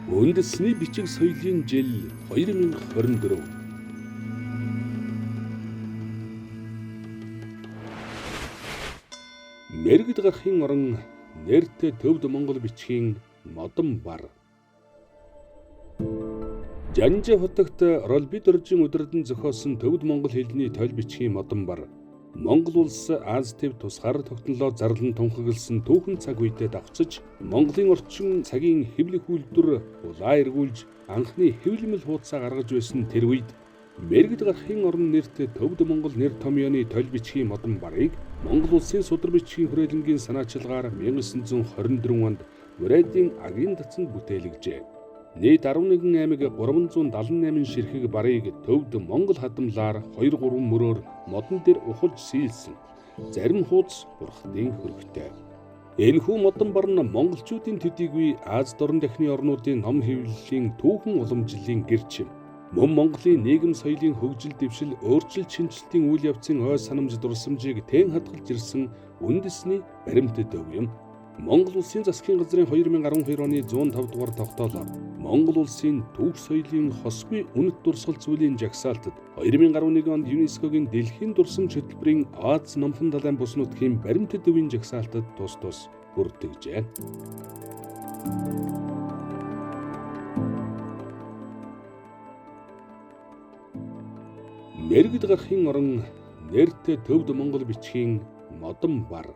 Үндэсний бичиг соёлын жил 2024. Мэргэд гарахын орон нэртэй төвд Монгол бичгийн модон бар. Жанжа хотогт Ролбит оржин удирдан зохиосон төвд монгол хэлний тойл бичгийн модон бар. Монгол улс Аз төв тусгаар тогтнолоо зарлан тунхагласан түүхэн цаг үедээ давцаж Монголын орчин цагийн хэвлэх үйлдвэр улаа эргүүлж анхны хэвлэмэл хуудасаа гаргаж байсан тэр үед мэргэд гарахын орон нэртэй төвд монгол нэр томьёоны тойл бичгийн модон барыг Монгол улсын судар бичгийн хүрээлэнгийн санаачилгаар 1924 онд Урайдын агийн дацанд бүтээлгэжээ. Нийт 11 аймаг 378 ширхэг барыг төвд Монгол хадамлаар 2-3 мөрөөр модон дээр ухалж сийлсэн. Зарим хуудас бурхтын хөрөгтэй. Энэхүү модон бар нь монголчуудын төдийгүй Аз дорн дахны орнуудын ном хэвлэлийн түүхэн уламжлалын гэрч юм. Мөн Монголын нийгэм соёлын хөгжил дэвшил өөрчлөлт шинжилтийн үйл явцын ой санамж дурсамжийг тэн хадгалж ирсэн үндэсний баримтат өв юм. Монгол улсын засгийн газрын 2012 оны 105 дугаар тогтоолоор Монгол улсын түүх соёлын хосгүй үнэт дурсгал зүйлийн жагсаалтад 2011 онд ЮНЕСКОгийн дэлхийн дурсамж хөтөлбөрийн Аз номхон далайн бус нутгийн баримтат өвийн жагсаалтад тус бүртгэжээ. Мэргэд гарахын орон нэртэй төвд монгол бичгийн модон бар.